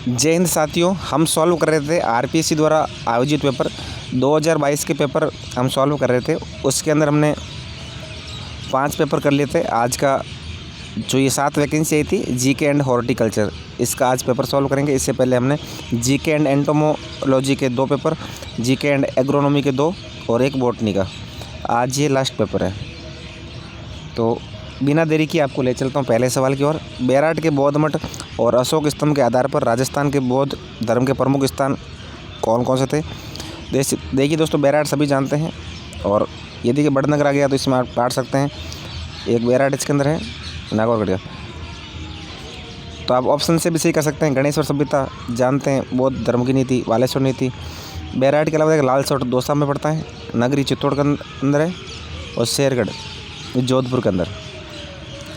जय हिंद साथियों, हम सॉल्व कर रहे थे आरपीएससी द्वारा आयोजित पेपर 2022 के पेपर हम सॉल्व कर रहे थे। उसके अंदर हमने 5 पेपर कर लिए थे। आज का जो ये 7 वैकेंसी आई थी जीके एंड हॉर्टिकल्चर, इसका आज पेपर सॉल्व करेंगे। इससे पहले हमने जीके एंड एंटोमोलॉजी के 2 पेपर, जीके एंड एग्रोनॉमी के 2 और 1 बॉटनी का। आज ये लास्ट पेपर है, तो बिना देरी की आपको ले चलता हूँ पहले सवाल की ओर। बैराट के बौद्ध मठ और अशोक स्तंभ के आधार पर राजस्थान के बौद्ध धर्म के प्रमुख स्थान कौन कौन से थे। देखिए दोस्तों, बैराट सभी जानते हैं, और यदि कि बड़नगर आ गया तो इसमें आप काट सकते हैं। एक बैराट इसके अंदर है, नागौर गया, तो आप ऑप्शन से भी सही कर सकते हैं। गणेश्वर सभ्यता जानते हैं, बौद्ध धर्म की नीति, वालेश्वर नीति। बैराट के अलावा लालसोट दौसा में पड़ता है, नगरी चित्तौड़ के अंदर है, और शेरगढ़ जोधपुर के अंदर।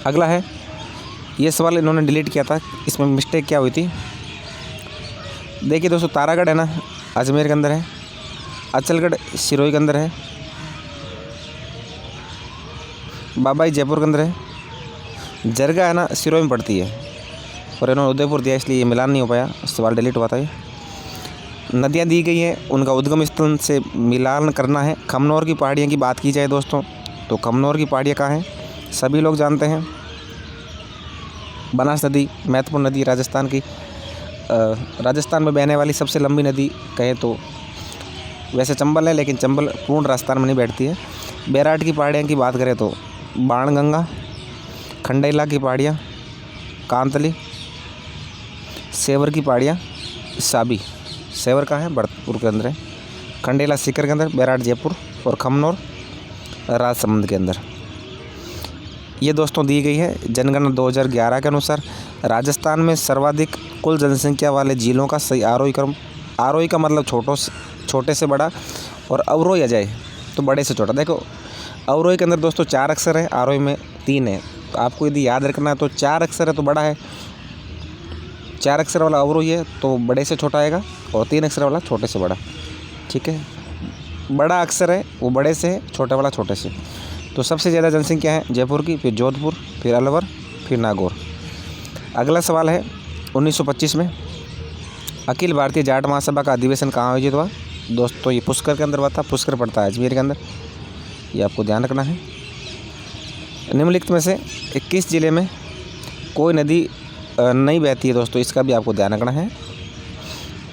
अगला है, ये सवाल इन्होंने डिलीट किया था, इसमें मिस्टेक क्या हुई थी। देखिए दोस्तों, तारागढ़ है ना अजमेर के अंदर है, अचलगढ़ सिरोही के अंदर है, बाबाई जयपुर के अंदर है, जरगा है ना सिरोही में पड़ती है, और इन्होंने उदयपुर दिया इसलिए ये मिलान नहीं हो पाया, सवाल डिलीट हुआ था ये। नदियाँ दी गई हैं, उनका उद्गम स्थल से मिलान करना है। खमनौर की पहाड़ियों की बात की जाए दोस्तों, तो खमनौर की पहाड़ियाँ कहाँ हैं सभी लोग जानते हैं। बनास नदी महत्वपूर्ण नदी राजस्थान की, राजस्थान में बहने वाली सबसे लंबी नदी कहें तो वैसे चंबल है, लेकिन चंबल पूर्ण राजस्थान में नहीं बैठती है। बैराट की पहाड़ियाँ की बात करें तो बाणगंगा, खंडेला की पहाड़ियाँ, कांतली, सेवर की पहाड़ियाँ, साबी। सेवर का है भरतपुर के अंदर है, खंडेला सीकर के अंदर, बैराट जयपुर, और खमनौर राजसमंद के अंदर। ये दोस्तों दी गई है जनगणना 2011 के अनुसार। राजस्थान में सर्वाधिक कुल जनसंख्या वाले जिलों का सही आरोही क्रम, आरोही का मतलब छोटे से बड़ा, और अवरोही आ जाए तो बड़े से छोटा। देखो अवरोही के अंदर दोस्तों 4 अक्षर है, आरोही में 3 है। तो आपको यदि याद रखना है तो 4 अक्षर है तो बड़ा है, 4 अक्षर वाला अवरोही है तो बड़े से छोटा आएगा, और 3 अक्षर वाला छोटे से बड़ा। ठीक है, बड़ा अक्षर है वो बड़े से है, छोटा वाला छोटे से। तो सबसे ज़्यादा जनसंख्या है जयपुर की, फिर जोधपुर, फिर अलवर, फिर नागौर। अगला सवाल है, 1925 में अखिल भारतीय जाट महासभा का अधिवेशन कहाँ आयोजित हुआ। दोस्तों ये पुष्कर के अंदर हुआ था, पुष्कर पड़ता है अजमेर के अंदर, ये आपको ध्यान रखना है। निम्नलिखित में से 21 ज़िले में कोई नदी नहीं बहती है दोस्तों, इसका भी आपको ध्यान रखना है।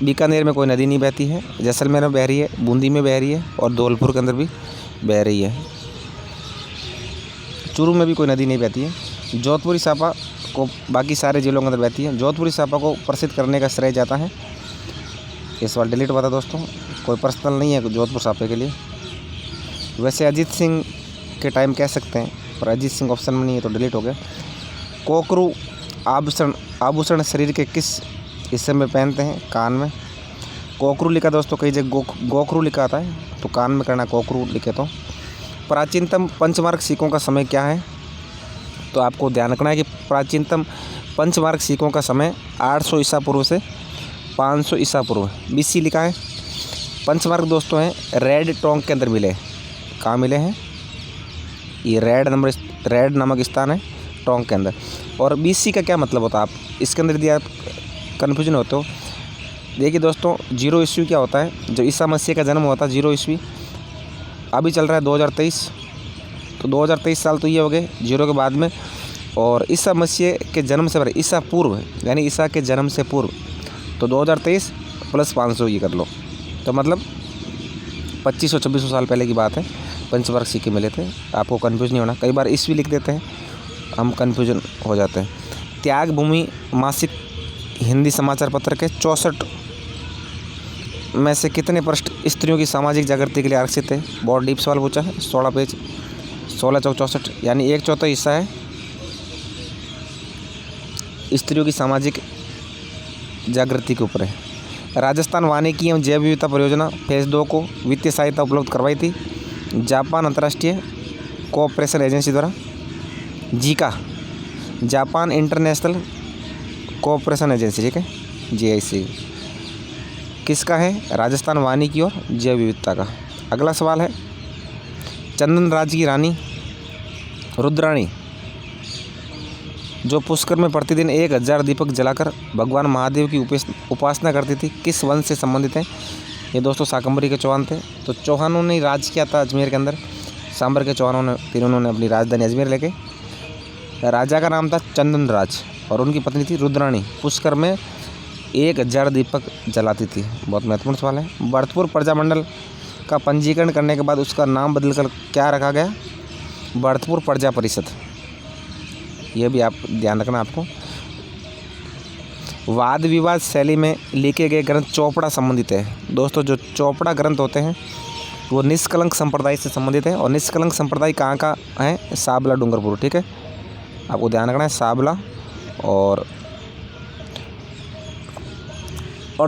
बीकानेर में कोई नदी नहीं बहती है, जैसलमेर में बह रही है, बूंदी में बह रही है, और धौलपुर के अंदर भी बह रही है। चूरू में भी कोई नदी नहीं बहती है। जोधपुरी सापा को बाकी सारे जिलों के अंदर बहती है। जोधपुरी सापा को प्रसिद्ध करने का श्रेय जाता है। ये सवाल डिलीट हुआ था दोस्तों, कोई पर्सनल नहीं है जोधपुर सापे के लिए। वैसे अजीत सिंह के टाइम कह सकते हैं, पर अजीत सिंह ऑप्शन में नहीं है तो डिलीट हो गया। कोकरू आभूषण शरीर के किस हिस्से में पहनते हैं। कान में। कोकरू लिखा दोस्तों, कई जगह गोखरू लिखा आता है, तो कान में करना कोकरू लिखे। तो प्राचीनतम पंचमार्ग सिक्कों का समय क्या है। तो आपको ध्यान रखना है कि प्राचीनतम पंचमार्ग सिक्कों का समय 800 ईसा पूर्व से 500 ईसा पूर्व BC लिखा है। पंचमार्ग दोस्तों हैं रेड टोंक के अंदर मिले। कहाँ मिले हैं, ये रेड नामक स्थान है टोंक के अंदर। और BC का क्या मतलब होता है, आप इसके अंदर यदि आप कन्फ्यूजन होते हो। देखिए दोस्तों, 0 ईस्वी क्या होता है, जो ईसा मसीह का जन्म हुआ था 0 ईस्वी, अभी चल रहा है 2023, तो 2023 साल तो ये हो गए 0 के बाद में। और ईसा मसीह के जन्म से पहले, ईसा पूर्व यानी ईसा के जन्म से पूर्व, तो 2023 + 500 ये कर लो, तो मतलब 2500-2600 साल पहले की बात है। पंचमार्ग सिक्के मिले थे। आपको कन्फ्यूज नहीं होना, कई बार ईस्वी लिख देते हैं हम, कन्फ्यूजन हो जाते हैं। त्याग भूमि मासिक हिंदी समाचार पत्र के 64 में से कितने पृष्ठ स्त्रियों की सामाजिक जागृति के लिए आरक्षित है। बहुत डीप सवाल पूछा है। 16 पेज, 16 चौक 64, यानी 1/4 हिस्सा है स्त्रियों की सामाजिक जागृति के ऊपर है। राजस्थान वानिकी एवं जैव विविधता परियोजना फेज़ 2 को वित्तीय सहायता उपलब्ध करवाई थी जापान अंतर्राष्ट्रीय कोऑपरेशन एजेंसी द्वारा। Zika Japan international cooperation agency, ठीक है, JIC किसका है, राजस्थान वानिकी और जैव विविधता का। अगला सवाल है, चंदन राज की रानी रुद्राणी जो पुष्कर में प्रतिदिन 1000 दीपक जलाकर भगवान महादेव की उपासना करती थी, किस वंश से संबंधित है? ये दोस्तों शाकंभरी के चौहान थे। तो चौहानों ने राज किया था अजमेर के अंदर। सांबर के चौहानों ने फिर उन्होंने अपनी राजधानी अजमेर लेके। राजा का नाम था चंदन राज और उनकी पत्नी थी रुद्राणी। पुष्कर में 1000 दीपक जलाती थी। बहुत महत्वपूर्ण सवाल है। भरतपुर प्रजामंडल का पंजीकरण करने के बाद उसका नाम बदलकर क्या रखा गया? भरतपुर प्रजा परिषद। यह भी आप ध्यान रखना आपको। वाद विवाद शैली में लिखे गए ग्रंथ चौपड़ा संबंधित है। दोस्तों जो चौपड़ा ग्रंथ होते हैं वो निष्कलंक संप्रदाय से संबंधित है। और निष्कलंक संप्रदाय कहाँ का है? साबला डूंगरपुर। ठीक है, आपको ध्यान रखना है साबला। और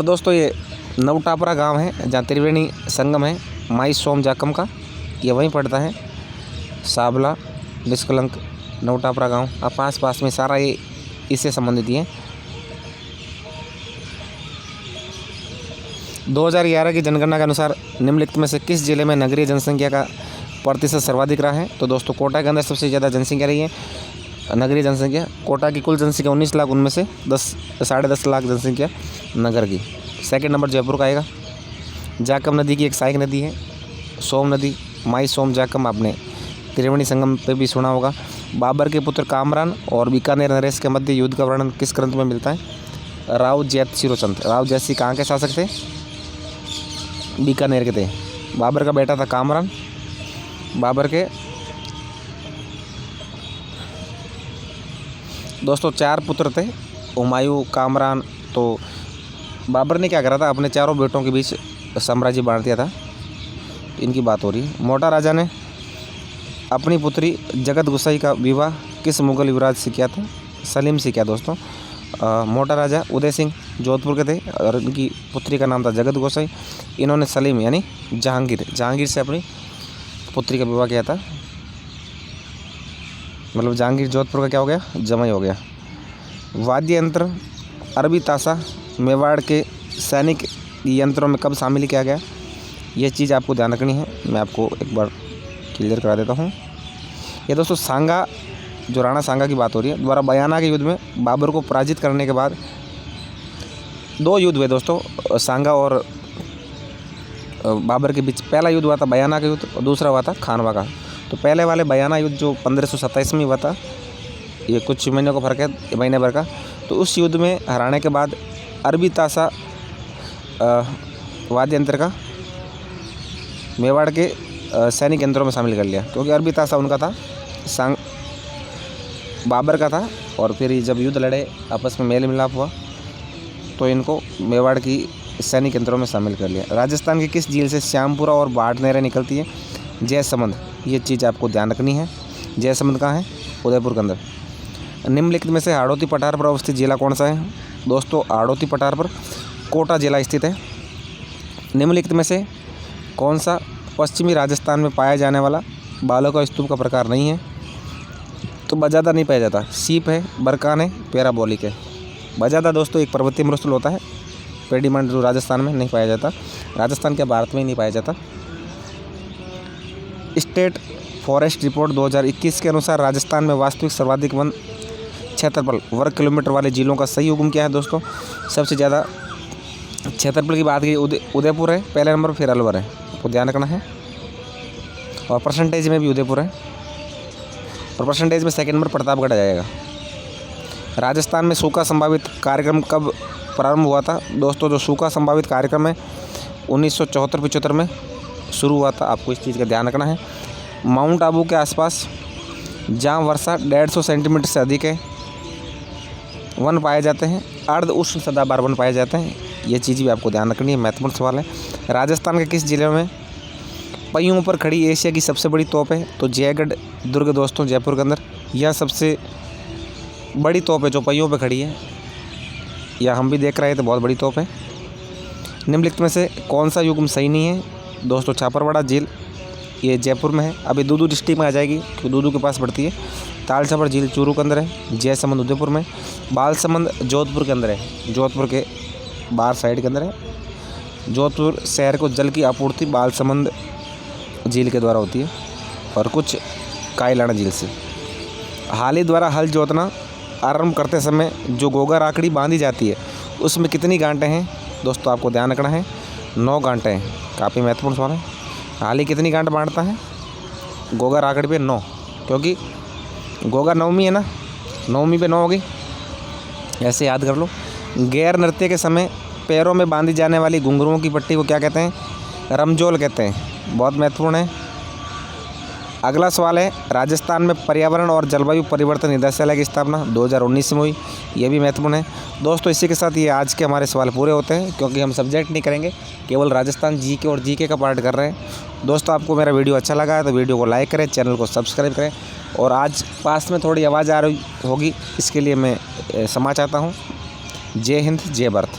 दोस्तों ये नवटापरा गांव है जहाँ त्रिवेणी संगम है माई सोम जाकम का, ये वहीं पड़ता है। साबला, निष्कलंक, नवटापरा गांव अब पास में सारा ये इससे संबंधित ही है। 2011 की जनगणना के अनुसार निम्नलिखित में से किस जिले में नगरीय जनसंख्या का प्रतिशत सर्वाधिक रहा है? तो दोस्तों कोटा के अंदर सबसे ज़्यादा जनसंख्या रही है नगरीय जनसंख्या। कोटा की कुल जनसंख्या 19 लाख, उनमें से 10-10.5 लाख जनसंख्या नगर की। सेकंड नंबर जयपुर का आएगा। जाकम नदी की एक सहायक नदी है सोम नदी, माई सोम जाकम। आपने त्रिवेणी संगम पे भी सुना होगा। बाबर के पुत्र कामरान और बीकानेर नरेश के मध्य युद्ध का वर्णन किस ग्रंथ में मिलता है? राव जैतसी रोचंत। राव जैतसी कहाँ के शासक थे? बीकानेर के थे। बाबर का बेटा था कामरान। बाबर के दोस्तों 4 पुत्र थे, हुमायूं, कामरान। तो बाबर ने क्या करा था? अपने चारों बेटों के बीच साम्राज्य बांट दिया था। इनकी बात हो रही है। मोटा राजा ने अपनी पुत्री जगत गोसाई का विवाह किस मुगल युवराज से किया था? सलीम से किया दोस्तों। मोटा राजा उदय सिंह जोधपुर के थे और इनकी पुत्री का नाम था जगत गोसाई। इन्होंने सलीम यानी जहांगीर से अपनी पुत्री का विवाह किया था। मतलब जहांगीर जोधपुर का क्या हो गया? जमाई हो गया। वाद्य यंत्र अरबी ताशा मेवाड़ के सैनिक यंत्रों में कब शामिल किया गया? ये चीज़ आपको ध्यान रखनी है। मैं आपको एक बार क्लियर करा देता हूँ। ये दोस्तों सांगा, जो राणा सांगा की बात हो रही है, द्वारा बयाना के युद्ध में बाबर को पराजित करने के बाद 2 युद्ध हुए दोस्तों सांगा और बाबर के बीच। पहला युद्ध हुआ था बयाना का युद्ध और दूसरा हुआ था खानवा का। तो पहले वाले बयाना युद्ध जो 1527 में हुआ था, ये कुछ महीनों का फर्क है, महीने भर का। तो उस युद्ध में हराने के बाद अरबी ताशा वाद्य यंत्र का मेवाड़ के सैनिक यंत्रों में शामिल कर लिया, क्योंकि अरबी ताशा उनका था, बाबर का था। और फिर जब युद्ध लड़े, आपस में मेल मिलाप हुआ, तो इनको मेवाड़ की सैनिक यंत्रों में शामिल कर लिया। राजस्थान की किस झील से श्यामपुरा और बाढ़ नहरें निकलती है? जयसमंद। ये चीज़ आपको ध्यान रखनी है। जयसमंद कहाँ है? उदयपुर के अंदर। निम्नलिखित में से हाड़ौती पठार पर अवस्थित जिला कौन सा है? दोस्तों हाड़ौती पठार पर कोटा जिला स्थित है। निम्नलिखित में से कौन सा पश्चिमी राजस्थान में पाया जाने वाला बालों का स्तूप का प्रकार नहीं है? तो बजादा नहीं पाया जाता। सीप है, बरकान है, पैराबोलिक है। बजादा दोस्तों एक पर्वतीय मरुस्थल होता है, पेडीमंड जो राजस्थान में नहीं पाया जाता। राजस्थान के भारत में ही नहीं पाया जाता। स्टेट फॉरेस्ट रिपोर्ट 2021 के अनुसार राजस्थान में वास्तविक सर्वाधिक वन क्षेत्रफल वर्ग किलोमीटर वाले जिलों का सही उगम क्या है? दोस्तों सबसे ज़्यादा क्षेत्रफल की बात की उदयपुर है पहले नंबर, फिर अलवर है, आपको ध्यान रखना है। और परसेंटेज में भी उदयपुर है, और परसेंटेज में सेकंड नंबर प्रतापगढ़ आ जाएगा। राजस्थान में सूखा संभावित कार्यक्रम कब प्रारंभ हुआ था? दोस्तों जो सूखा संभावित कार्यक्रम है 1974-75 में शुरू हुआ था, आपको इस चीज़ का ध्यान रखना है। माउंट आबू के आसपास जहाँ वर्षा 150 सेंटीमीटर से अधिक है वन पाए जाते हैं, अर्ध उष्ण सदाबहार वन पाए जाते हैं। ये चीज़ भी आपको ध्यान रखनी है, महत्वपूर्ण सवाल है। राजस्थान के किस जिले में पहियों पर खड़ी एशिया की सबसे बड़ी तोप है? तो जयगढ़ दुर्ग दोस्तों जयपुर के अंदर, यह सबसे बड़ी तोप है जो पहियों पर खड़ी है। या हम भी देख रहे हैं तो बहुत बड़ी तोप है। निम्नलिखित में से कौन सा युग्म सही नहीं है? दोस्तों छापरवाड़ा झील ये जयपुर में है, अभी दूदू डिस्ट्रिक्ट में आ जाएगी क्योंकि दूदू के पास पड़ती है। तालछापर झील चूरू के अंदर है। जयसमंद उदयपुर में। बालसमंद जोधपुर के अंदर है, जोधपुर के बाहर साइड के अंदर है। जोधपुर शहर को जल की आपूर्ति बालसमंद झील के द्वारा होती है और कुछ कायलाना झील से। हाली द्वारा हल जोतना आरंभ करते समय जो गोगा राखड़ी बांधी जाती है उसमें कितनी गांठें हैं दोस्तों, आपको ध्यान रखना है। 9 गांठें हैं। काफ़ी महत्वपूर्ण सवाल है। हाल ही कितनी गांठ बांधता है गोगा राखड़ी पे? 9, क्योंकि गोगा नवमी है ना, नवमी पे 9 होगी, ऐसे याद कर लो। गैर नृत्य के समय पैरों में बांधी जाने वाली घुंघरुओं की पट्टी को क्या कहते हैं? रमजोल कहते हैं। बहुत महत्वपूर्ण है। अगला सवाल है, राजस्थान में पर्यावरण और जलवायु परिवर्तन निदेशालय की स्थापना 2019 में हुई। ये भी महत्वपूर्ण है दोस्तों। इसी के साथ ये आज के हमारे सवाल पूरे होते हैं, क्योंकि हम सब्जेक्ट नहीं करेंगे, केवल राजस्थान जीके और जीके का पार्ट कर रहे हैं। दोस्तों आपको मेरा वीडियो अच्छा लगा है तो वीडियो को लाइक करें, चैनल को सब्सक्राइब करें। और आज पास में थोड़ी आवाज़ आ रही होगी, इसके लिए मैं क्षमा चाहता हूँ। जय हिंद, जय भारत।